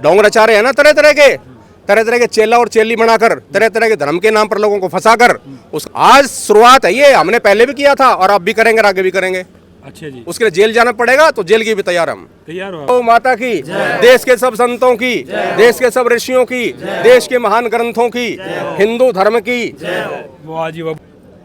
ढोंग रचा रहे हैं ना तरह तरह के चेला और चेली बनाकर तरह तरह के धर्म के नाम पर लोगों को फंसाकर उस आज शुरुआत है ये, हमने पहले भी किया था और अब भी करेंगे और आगे भी करेंगे। अच्छा जी। उसके लिए जेल जाना पड़ेगा तो जेल की भी तैयार हम। तैयार हो? तो माता की, देश के सब संतों की, देश के सब ऋषियों की, देश के महान ग्रंथों की, हिंदू धर्म की। वो आज ही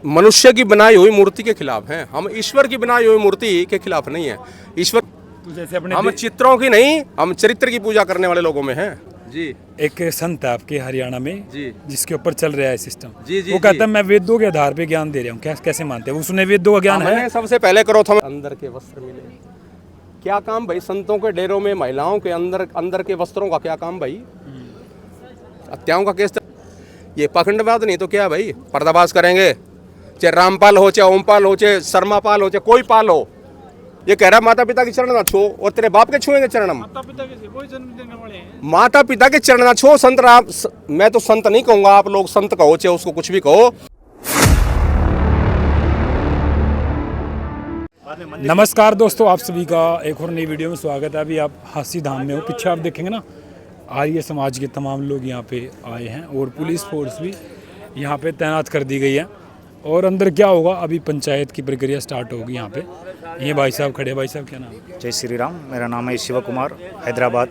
मनुष्य की बनाई हुई मूर्ति के खिलाफ हैं हम, ईश्वर की बनाई हुई मूर्ति के खिलाफ नहीं है। ईश्वर जैसे अपने हम चित्रों की नहीं, हम चरित्र की पूजा करने वाले लोगों में हैं जी। एक संत है आपके हरियाणा में जी, जिसके ऊपर चल रहा है सिस्टम। जी, जी, वो कहता है मैं वेदों के आधार पे ज्ञान दे रहा हूँ। कैसे मानते हैं? उसने वेदों का ज्ञान है। मैंने सबसे पहले करो था अंदर के वस्त्र मिले, क्या काम भाई? संतों के डेरों में महिलाओं के अंदर के वस्त्रों का क्या काम भाई? हत्याओं का केस ये पाखंडवाद नहीं तो क्या भाई? पर्दाफाश करेंगे, चाहे रामपाल हो, चाहे ओमपाल हो, चाहे शर्मा पाल हो, चाहे कोई पाल हो। ये कह रहा माता पिता के चरण ना छो और तेरे बाप के छुएंगे चरण हम। माता पिता के चरण ना छो। संत राम, मैं तो संत नहीं कहूंगा, आप लोग संत कहो चाहे उसको कुछ भी कहो। नमस्कार दोस्तों, आप सभी का एक और नई वीडियो में स्वागत है। अभी आप हासी धाम में हो, पीछे आप देखेंगे ना, आर्य समाज के तमाम लोग यहाँ पे आए हैं और पुलिस फोर्स भी यहाँ पे तैनात कर दी गई है। और अंदर क्या होगा, अभी पंचायत की प्रक्रिया स्टार्ट होगी यहाँ पे। ये भाई साहब खड़े। भाई साहब क्या नाम है? जय श्री राम। मेरा नाम है शिव कुमार। हैदराबाद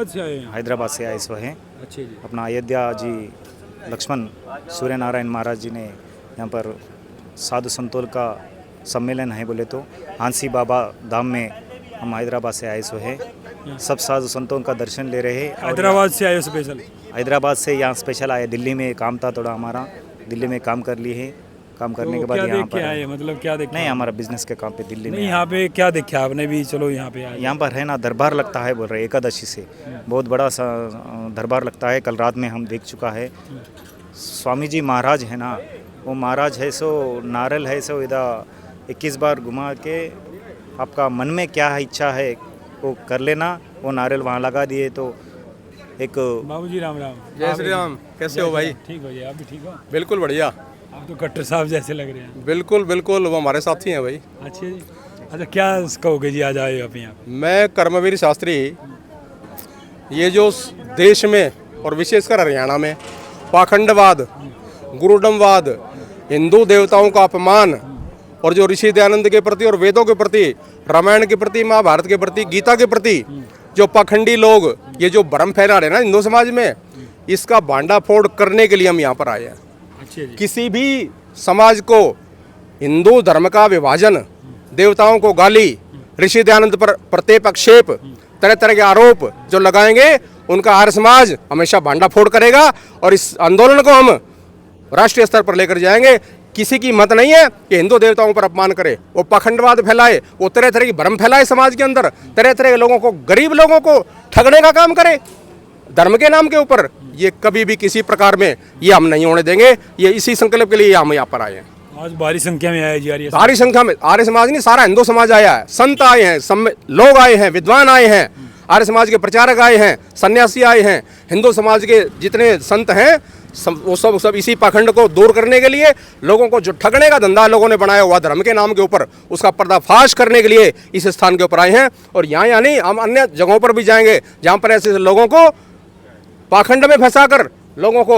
से आए हैं? हैदराबाद से आए सो हैं। अच्छा जी। अपना अयोध्या जी लक्ष्मण सूर्य नारायण महाराज जी ने यहाँ पर साधु संतों का सम्मेलन है बोले तो हांसी बाबा धाम में हम हैदराबाद से आए सो हैं। सब साधु संतों का दर्शन ले रहे हैं। हैदराबाद से आए स्पेशल? हैदराबाद से यहाँ स्पेशल आए। दिल्ली में काम था थोड़ा हमारा, दिल्ली में काम कर लिए हैं। काम करने के बाद यहाँ पर आए, मतलब क्या देख? नहीं, हमारा बिजनेस के काम पे दिल्ली में। यहाँ पे क्या देखा आपने भी? चलो यहाँ पे आए। यहाँ पर है ना दरबार लगता है बोल रहे, एकादशी से बहुत बड़ा सा दरबार लगता है। कल रात में हम देख चुका है। स्वामी जी महाराज है ना, वो महाराज है सो नारल है सो इधर 21 बार घुमा के आपका मन में क्या इच्छा है वो कर लेना। वो नारियल वहाँ लगा दिए तो एक। बाबूजी राम राम। जय श्री राम। कैसे हो भाई? ठीक हो जी, आप भी ठीक हो? बिल्कुल बढ़िया। आप तो कट्टर साहब जैसे लग रहे हैं। बिल्कुल बिल्कुल, वो हमारे साथी हैं भाई। अच्छा जी। अच्छा, क्या कहोगे जी, आज आए आप यहाँ? मैं कर्मवीर शास्त्री, ये जो देश में और विशेषकर हरियाणा में पाखंडवाद, गुरुडमवाद, हिंदू देवताओं का अपमान और जो ऋषि दयानंद के प्रति और वेदों के प्रति, रामायण के प्रति, महाभारत के प्रति, गीता के प्रति जो पाखंडी लोग ये जो भ्रम फैला रहे हैं ना हिंदू समाज में, इसका भांडाफोड़ करने के लिए हम यहाँ पर आए हैं। किसी भी समाज को हिंदू धर्म का विभाजन, देवताओं को गाली, ऋषि दयानंद पर प्रत्येक तरह तरह के आरोप जो लगाएंगे, उनका आर्य समाज हमेशा भांडाफोड़ करेगा और इस आंदोलन को हम राष्ट्रीय स्तर पर लेकर जाएंगे। किसी की मत नहीं है कि हिंदू देवताओं पर अपमान करे, वो पाखंडवाद फैलाए, वो तरह तरह की भ्रम फैलाए समाज के अंदर, तरह तरह के लोगों को, गरीब लोगों को ठगने का काम करे धर्म के नाम के ऊपर। ये कभी भी किसी प्रकार में ये हम नहीं होने देंगे। ये इसी संकल्प के लिए हम यहाँ पर आए हैं। आज भारी संख्या में आए जी? भारी संख्या में आर्य समाज नहीं, सारा हिंदू समाज आया है। संत आए हैं, लोग आए हैं, विद्वान आए हैं, आर्य समाज के प्रचारक आए हैं, सन्यासी आए हैं। हिंदू समाज के जितने संत हैं वो सब इसी पाखंड को दूर करने के लिए, लोगों को जो ठगने का धंधा लोगों ने बनाया हुआ धर्म के नाम के ऊपर, उसका पर्दाफाश करने के लिए इस स्थान के ऊपर आए हैं। और यहाँ नहीं, हम अन्य जगहों पर भी जाएंगे जहाँ पर ऐसे लोगों को पाखंड में फंसाकर, लोगों को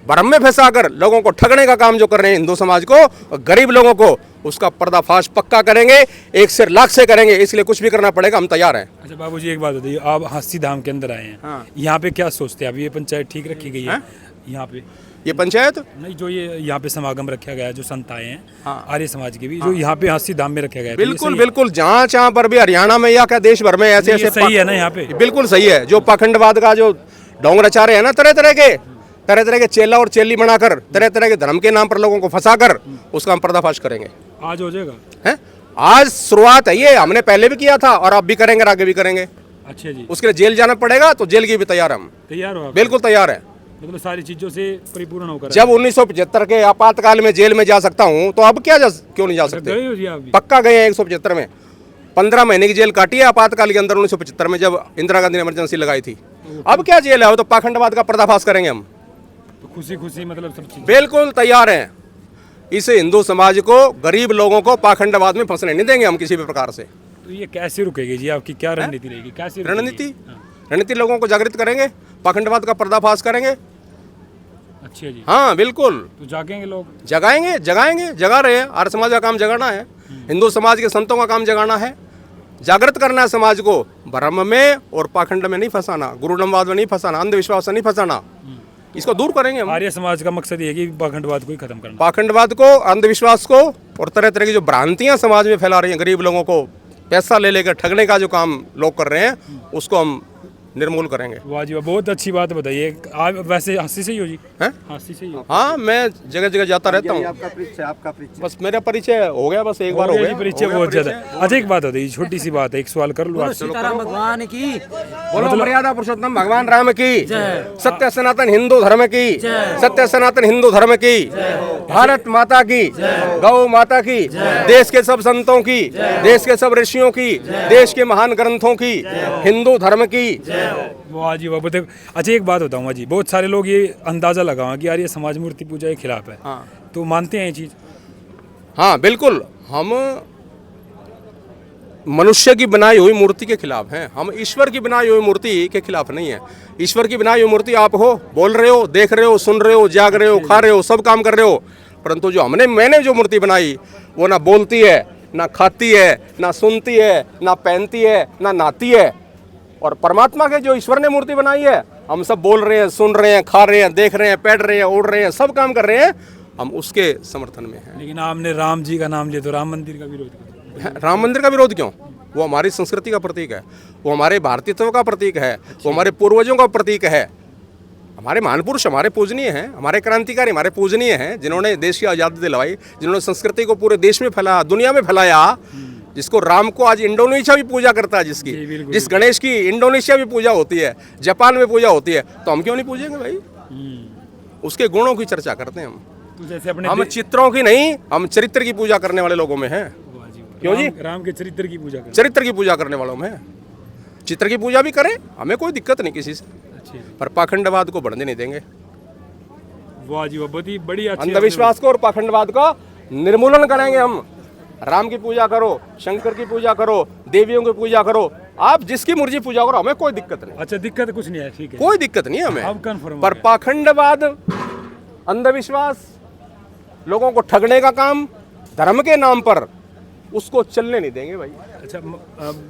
भ्रम में फंसाकर, लोगों को ठगने का काम जो कर रहे हैं हिंदू समाज को और गरीब लोगों को, उसका पर्दाफाश पक्का करेंगे, एक से लाख से करेंगे। इसलिए कुछ भी करना पड़ेगा, हम तैयार हैं। अच्छा बाबूजी, एक बात बताइए, आप हांसी धाम के अंदर आए हैं। हाँ। यहाँ पे क्या सोचते हैं? अभी ये पंचायत ठीक रखी गई है? यहाँ पे ये पंचायत नहीं, जो ये यहाँ पे समागम रखा गया है, जो संत आए हैं, हाँ, आर्य समाज के भी, जो यहाँ पे हांसी धाम में रखा गया है। बिल्कुल बिल्कुल, जहाँ पर भी हरियाणा में या क्या देश भर में ऐसे ऐसे सही है ना यहाँ पे? बिल्कुल सही है। जो पाखंडवाद का जो ढोंग रचा रहे हैं ना तरह तरह के चेला और चेली बनाकर तरह तरह के धर्म के नाम पर लोगों को फंसाकर, उसका हम पर्दाफाश करेंगे। आज हो जाएगा? है, आज शुरुआत है ये, हमने पहले भी किया था और अब भी करेंगे और आगे भी करेंगे। अच्छा जी। उसके लिए जेल जाना पड़ेगा तो जेल की भी तैयार हम। तैयार हो? बिल्कुल तैयार है। मतलब सारी चीजों से परिपूर्ण होकर। जब 1975 के आपातकाल में जेल में जा सकता हूँ तो अब क्या क्यों नहीं जा सकते? पक्का गए हैं 175 में। 15 महीने की जेल काटी है आपातकाल के अंदर 1975 में, जब इंदिरा गांधी ने इमरजेंसी लगाई थी। अब क्या जेल है? वो तो पाखंडवाद का पर्दाफाश करेंगे हम। तो खुशी खुशी मतलब सब चीज बिल्कुल तैयार हैं। इस हिंदू समाज को, गरीब लोगों को पाखंडवाद में फंसने नहीं देंगे हम किसी भी प्रकार से। तो ये कैसे रुकेगी जी? आपकी क्या रणनीति रहेगी? कैसे रणनीति? रणनीति लोगों को जागृत करेंगे, पाखंडवाद का पर्दाफाश करेंगे। अच्छा जी, हाँ बिल्कुल, तो जागेंगे लोग। जगाएंगे, जगाएंगे, जगा रहे हैं। आर्य समाज का काम जगाना है, हिंदू समाज के संतों का काम जगाना है, जागृत करना है समाज को, भ्रम में और पाखंड में नहीं फंसाना, गुरुडमवाद में नहीं फंसाना, अंधविश्वास से नहीं फंसाना, इसको दूर करेंगे हम। आर्य समाज का मकसद ये है कि पाखंडवाद को ही खत्म करना। पाखंडवाद को, अंधविश्वास को और तरह तरह की जो भ्रांतियां समाज में फैला रही हैं, गरीब लोगों को पैसा ले लेकर ठगने का जो काम लोग कर रहे हैं, उसको हम निर्मूल करेंगे। वाह जी वाह, बहुत अच्छी बात बताइए। आप वैसे हंसी से ही हो जी? हैं? हंसी से ही हो? हाँ, मैं जगह जगह जाता रहता हूँ। आपका परिचय बस मेरा परिचय हो गया, बस एक बार हो गया। परिचय बहुत ज्यादा। अच्छा एक बात होती है, छोटी सी बात है, एक सवाल कर लूँ आपसे। सीताराम भगवान की बोलो मर्यादा पुरुषोत्तम भगवान राम की, सत्य सनातन हिंदू धर्म की, सत्य सनातन हिंदू धर्म की, भारत माता की, गौ माता की, देश के सब संतों की, देश के सब ऋषियों की, देश के महान ग्रंथों की, हिंदू धर्म की। वाह जी वाह। अच्छा एक बात बताऊँ जी, बहुत सारे लोग ये अंदाजा लगाओ कि यार ये समाज मूर्ति पूजा के खिलाफ है, हाँ। तो मानते हैं ये चीज़? हाँ बिल्कुल, हम मनुष्य की बनाई हुई मूर्ति के खिलाफ हैं, हम ईश्वर की बनाई हुई मूर्ति के खिलाफ नहीं है। ईश्वर की बनाई हुई मूर्ति आप हो, बोल रहे हो, देख रहे हो, सुन रहे हो, जाग रहे हो, खा रहे हो, सब काम कर रहे हो, परंतु जो मैंने जो मूर्ति बनाई वो ना बोलती है, ना खाती है, ना सुनती है, ना पहनती है, ना नहाती है। और परमात्मा के जो ईश्वर ने मूर्ति बनाई है, हम सब बोल रहे हैं, सुन रहे हैं, खा रहे हैं, देख रहे हैं, बैठ रहे हैं, उड़ रहे हैं, सब काम कर रहे हैं, हम उसके समर्थन में हैं। लेकिन आपने राम जी का नाम लिया तो राम मंदिर का विरोध किया। राम मंदिर का विरोध क्यों? वो हमारी संस्कृति का प्रतीक है, वो हमारे भारतीयत्व का प्रतीक है, वो हमारे पूर्वजों का प्रतीक है। हमारे महान पुरुष हमारे पूजनीय हैं, हमारे क्रांतिकारी हमारे पूजनीय हैं, जिन्होंने देश की आज़ादी दिलवाई, जिन्होंने संस्कृति को पूरे देश में फैलाया, दुनिया में फैलाया। जिसको राम को आज इंडोनेशिया भी पूजा करता है, जिस गणेश की इंडोनेशिया भी पूजा होती है, जापान में पूजा होती है, तो हम क्यों नहीं पूजेंगे भाई? उसके गुणों की चर्चा करते हैं हम। तो जैसे अपने हम चित्रों की नहीं, हम चरित्र की पूजा करने वाले लोगों में हैं। क्यों जी? राम के चरित्र की पूजा चरित्र की पूजा करने वालों में हैं। चित्र की पूजा भी करें, हमें कोई दिक्कत नहीं किसी से, पर पाखंडवाद को बढ़ने नहीं देंगे। वाह जी वाह, बहुत ही बड़ी अच्छी अंधविश्वास को और पाखंडवाद का निर्मूलन करेंगे हम। राम की पूजा करो, शंकर की पूजा करो, देवियों की पूजा करो, आप जिसकी मर्जी पूजा करो, हमें कोई दिक्कत नहीं। अच्छा दिक्कत कुछ नहीं है, ठीक है, कोई दिक्कत नहीं है हमें। अब कंफर्म। पर पाखंडवाद, अंधविश्वास, लोगों को ठगने का काम धर्म के नाम पर, उसको चलने नहीं देंगे भाई। अच्छा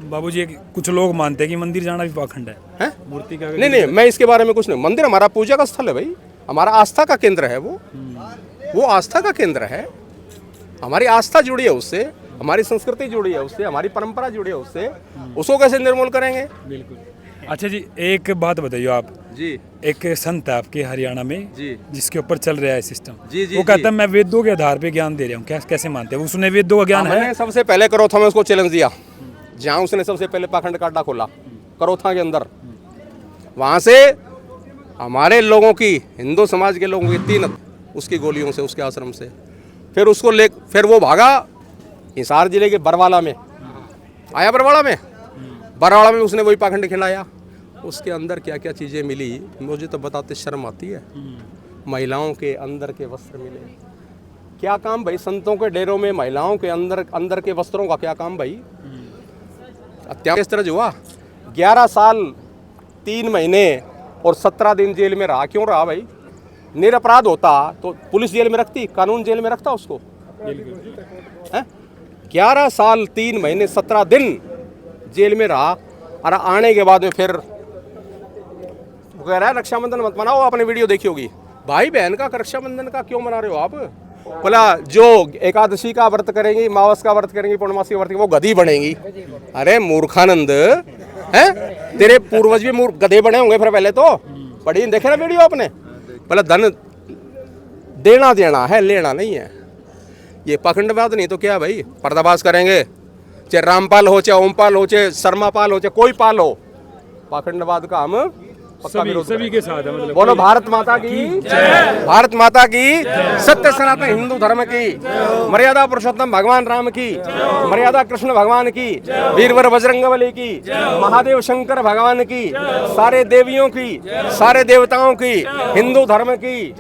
बाबूजी, कुछ लोग मानते हैं कि मंदिर जाना भी पाखंड है मूर्ति का। नहीं, मैं इसके बारे में कुछ नहीं। मंदिर हमारा पूजा का स्थल है भाई, हमारा आस्था का केंद्र है वो आस्था का केंद्र है। हमारी आस्था जुड़ी है उससे, हमारी संस्कृति जुड़ी है उससे, हमारी परंपरा जुड़ी है उससे, उसको कैसे निर्मूल करेंगे? बिल्कुल। अच्छा जी, एक बात बताइए आप जी। एक संत है आपके हरियाणा में जी, जिसके ऊपर चल रहा है सिस्टम, जी, जी, वो कहता है मैं वेदों के आधार पे ज्ञान दे रहा हूँ। कैसे मानते हैं? उसने वेदों का ज्ञान है। मैंने सबसे पहले करोथा में उसको चैलेंज दिया, जहाँ उसने सबसे पहले पाखंड का अड्डा खोला, करोथा के अंदर। वहाँ से हमारे लोगों की, हिंदू समाज के लोगों की 3 उसकी गोलियों से, उसके आश्रम से। फिर वो भागा हिसार जिले के बरवाला में आया। बरवाला में उसने वही पाखंड खिलाया। उसके अंदर क्या क्या चीज़ें मिली मुझे तो बताते शर्म आती है। महिलाओं के अंदर के वस्त्र मिले। क्या काम भाई? संतों के डेरों में महिलाओं के अंदर के वस्त्रों का क्या काम भाई? अत्याचार इस तरह जो हुआ, 11 साल 3 महीने और 17 दिन जेल में रहा। क्यों रहा भाई? निरपराध होता तो पुलिस जेल में रखती, कानून जेल में रखता उसको? 11 साल 3 महीने 17 दिन जेल में रहा। और आने के बाद में फिर वो कह रहा है रक्षाबंधन मत मनाओ। आपने वीडियो देखी होगी, भाई बहन का रक्षाबंधन का क्यों मना रहे हो आप? बोला जो एकादशी का व्रत करेंगी, मावस का व्रत करेंगी, पूर्णमासी का व्रत करेंगी, वो गधी बनेंगी। अरे मूर्खानंद है, तेरे पूर्वज भी गधे बने होंगे फिर पहले तो। पढ़ी देखे ना वीडियो आपने? बोला धन देना है, लेना नहीं है। ये पाखंडवाद नहीं तो क्या भाई? पर्दाफाश करेंगे, चाहे रामपाल हो, चाहे ओमपाल हो, चाहे शर्मापाल हो, चाहे कोई पाल हो, पाखंडवाद का हम पक्का विरोध सभी के साथ है। मतलब बोलो भारत माता की जय, भारत माता की, सत्य सनातन हिंदू धर्म की, मर्यादा पुरुषोत्तम भगवान राम की, मर्यादा कृष्ण भगवान की, वीरवर बजरंगबली की, महादेव शंकर भगवान की, सारे देवियों की, सारे देवताओं की, हिंदू धर्म की।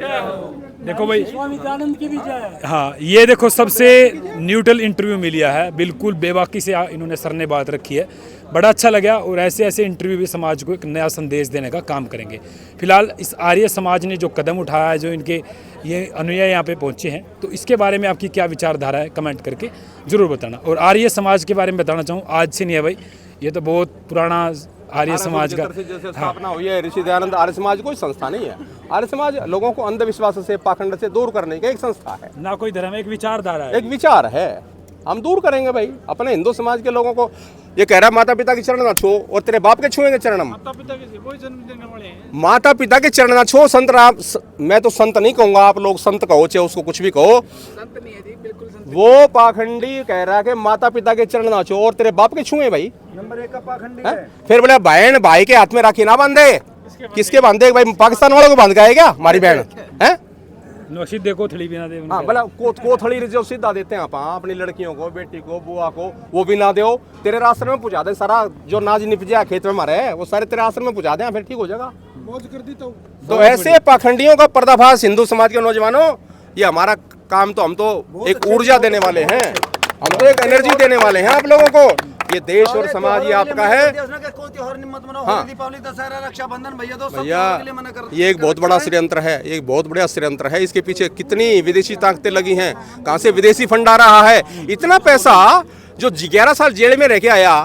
देखो भाई, स्वामी दयानंद की भी जय। हाँ, ये देखो सबसे न्यूट्रल इंटरव्यू मिल लिया है, बिल्कुल बेबाकी से इन्होंने सर ने बात रखी है। बड़ा अच्छा लगा और ऐसे ऐसे इंटरव्यू भी समाज को एक नया संदेश देने का काम करेंगे। फिलहाल इस आर्य समाज ने जो कदम उठाया है, जो इनके ये अनुयायी यहाँ पे पहुँचे हैं, तो इसके बारे में आपकी क्या विचारधारा है कमेंट करके ज़रूर बताना। और आर्य समाज के बारे में बताना चाहूँ, आज से नहीं है भाई, ये तो बहुत पुराना आर्य समाज का जैसे स्थापना हुई है ऋषि दयानंद। आर्य समाज कोई संस्था नहीं है। आर्य समाज लोगों को अंधविश्वास से, पाखंड से दूर करने की एक संस्था है, ना कोई धर्म, एक विचारधारा है, एक विचार है। हम दूर करेंगे भाई अपने हिंदू समाज के लोगों को। ये कह रहा है माता पिता के चरण ना छो और तेरे बाप के छुएंगे चरण हम। माता पिता के चरण ना छो। संत राम, मैं तो संत नहीं कहूंगा, आप लोग संत कहो चाहे उसको कुछ भी कहो। वो पाखंडी कह रहा है कि माता पिता के चरण ना छो और तेरे बाप के छुए भाई। नंबर 1 का पाखंडी है? है। फिर बोले बहन भाई के हाथ में राखी ना बांधे। किसके बांधे भाई? पाकिस्तान वालों को बांध गए क्या हमारी बहन है? नौशीद देखो थड़ी भी ना दे। हाँ बोला कोथड़ी जो सीधा देते हैं आप अपनी लड़कियों को, बेटी को, बुआ को, वो भी ना दो। तेरे आश्रम में पहुंचा दे। सारा जो नाज निपजा खेत में मारे वो सारे तेरे आश्रम में पहुंचा दे, फिर ठीक हो जाएगा। तो ऐसे पाखंडियों का पर्दाफाश हिंदू समाज के नौजवानों, ये हमारा काम। तो हम तो एक ऊर्जा देने वाले हैं, हम तो एक एनर्जी देने वाले हैं आप लोगों को। ये देश और समाज ये आपका है। हाँ भैया, ये एक बहुत बड़ा षड्यंत्र है, ये एक बहुत बड़ा षड्यंत्र है। इसके पीछे कितनी विदेशी ताकतें लगी हैं, कहाँ से विदेशी फंड आ रहा है। इतना पैसा जो 11 साल जेल में रह के आया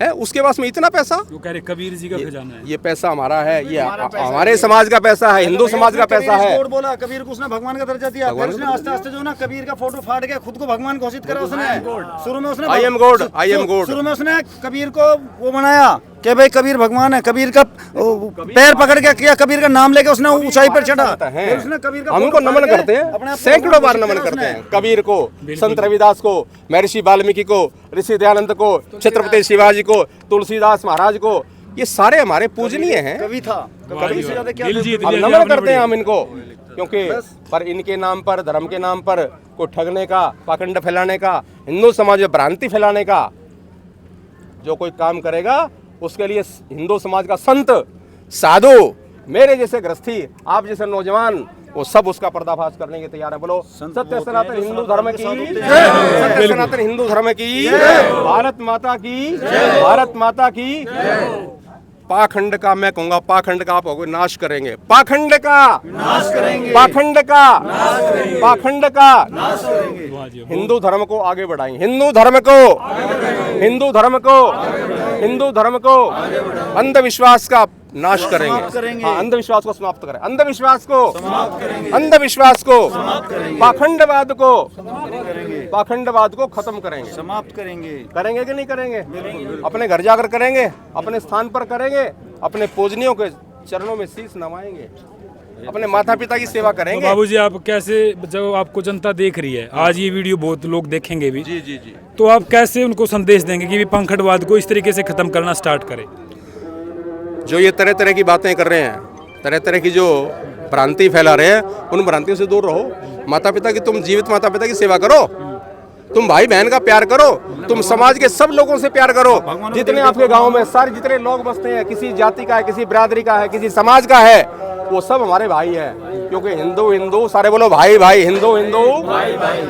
है, उसके पास में इतना पैसा। वो कह रहे कबीर जी का खजाना है। ये पैसा हमारा है, ये हमारे समाज का पैसा है, हिंदू समाज का पैसा है। बोला कबीर को उसने भगवान का दर्जा दिया, फिर उसने आस्ते आस्ते जो ना कबीर का फोटो फाड़ के खुद को भगवान घोषित करा उसने। शुरू में उसने I am God, I am God. शुरू में उसने कबीर को वो बनाया कि भाई कबीर भगवान है। कबीर का पैर पकड़ के किया, कबीर का नाम लेके उसने ऊंचाई पर चढ़ा। फिर उसने कबीर का हमको नमन करते हैं, सैकड़ों बार नमन करते हैं कबीर को, संत रविदास को, महर्षि वाल्मीकि को, ऋषि दयानंद को, छत्रपति शिवाजी को, तुलसीदास महाराज को। ये सारे हमारे पूजनीय हैं। कवि था, कवि से ज्यादा क्या? हम नमन करते हैं हम इनको, क्योंकि पर इनके नाम पर, धर्म के नाम पर को ठगने का, पाखंड फैलाने का, हिंदू समाज में भ्रांति फैलाने का जो कोई काम करेगा, उसके लिए हिंदू समाज का संत, साधु, मेरे जैसे गृहस्थी, आप जैसे नौजवान, वो सब उसका पर्दाफाश करने के तैयार है। बोलो सत्य सनातन हिंदू धर्म की, सत्य सनातन हिंदू धर्म की, भारत माता की, भारत माता की। पाखंड का मैं कहूंगा, पाखंड का आप नाश करेंगे, पाखंड का नाश करेंगे, पाखंड का, पाखंड का नाश करेंगे। हिंदू धर्म को आगे बढ़ाएंगे, हिंदू धर्म को, हिंदू धर्म को, हिंदू धर्म को, अंधविश्वास का नाश करेंगे। हाँ, अंधविश्वास को समाप्त करें, अंधविश्वास को, अंधविश्वास को, पाखंडवाद को, पाखंडवाद को खत्म करेंगे, समाप्त करेंगे। करेंगे कि नहीं करेंगे? अपने घर जाकर करेंगे, अपने स्थान पर करेंगे, अपने पूजनियों के चरणों में शीश नवाएंगे, अपने माता पिता की सेवा करेंगे। तो बाबूजी आप कैसे, जब आपको जनता देख रही है, आज ये वीडियो बहुत लोग देखेंगे भी, जी जी जी, तो आप कैसे उनको संदेश देंगे कि भी पाखंडवाद को इस तरीके से खत्म करना स्टार्ट करें? जो ये तरह तरह की बातें कर रहे हैं, तरह तरह की जो भ्रांति फैला रहे हैं, उन भ्रांतियों से दूर रहो। माता पिता की, तुम जीवित माता पिता की सेवा करो, तुम भाई बहन का प्यार करो, तुम समाज के सब लोगों से प्यार करो। जितने आपके गांव में सारे जितने लोग बसते हैं, किसी जाति का है, किसी बिरादरी का है, किसी समाज का है, वो सब हमारे भाई हैं। क्योंकि हिंदू हिंदू, सारे बोलो भाई भाई, हिंदू हिंदू,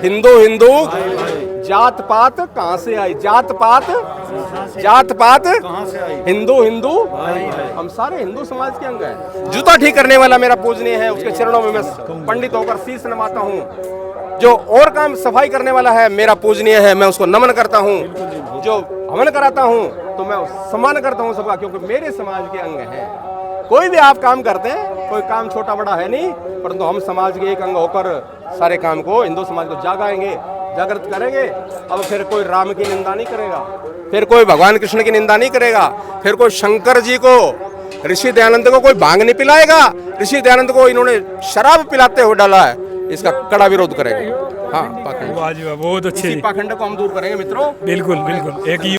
हिंदू हिंदू। जात पात कहाँ से आई? जात पात, जात पात कहाँ से आई? हिंदू हिंदू, हम सारे हिंदू समाज के अंग हैं। जूता ठीक करने वाला मेरा पूजनीय है, उसके चरणों में मैं पंडित होकर शीश नवाता हूँ। जो और काम सफाई करने वाला है, मेरा पूजनीय है, मैं उसको नमन करता हूँ। जो हवन कराता हूँ तो मैं सम्मान करता हूँ सबका, क्योंकि मेरे समाज के अंग हैं। कोई भी आप काम करते हैं, कोई काम छोटा बड़ा है नहीं, परंतु हम समाज के एक अंग होकर सारे काम को, हिंदू समाज को जागाएंगे, जागृत करेंगे। अब फिर कोई राम की निंदा नहीं करेगा, फिर कोई भगवान कृष्ण की निंदा नहीं करेगा, फिर कोई शंकर जी को, ऋषि दयानंद को कोई भांग नहीं पिलाएगा। ऋषि दयानंद को इन्होंने शराब पिलाते हुए डाला है, इसका कड़ा विरोध करेंगे। हाँ, पाखंड, बहुत अच्छे, पाखंड को हम दूर करेंगे मित्रों। बिल्कुल बिल्कुल। एक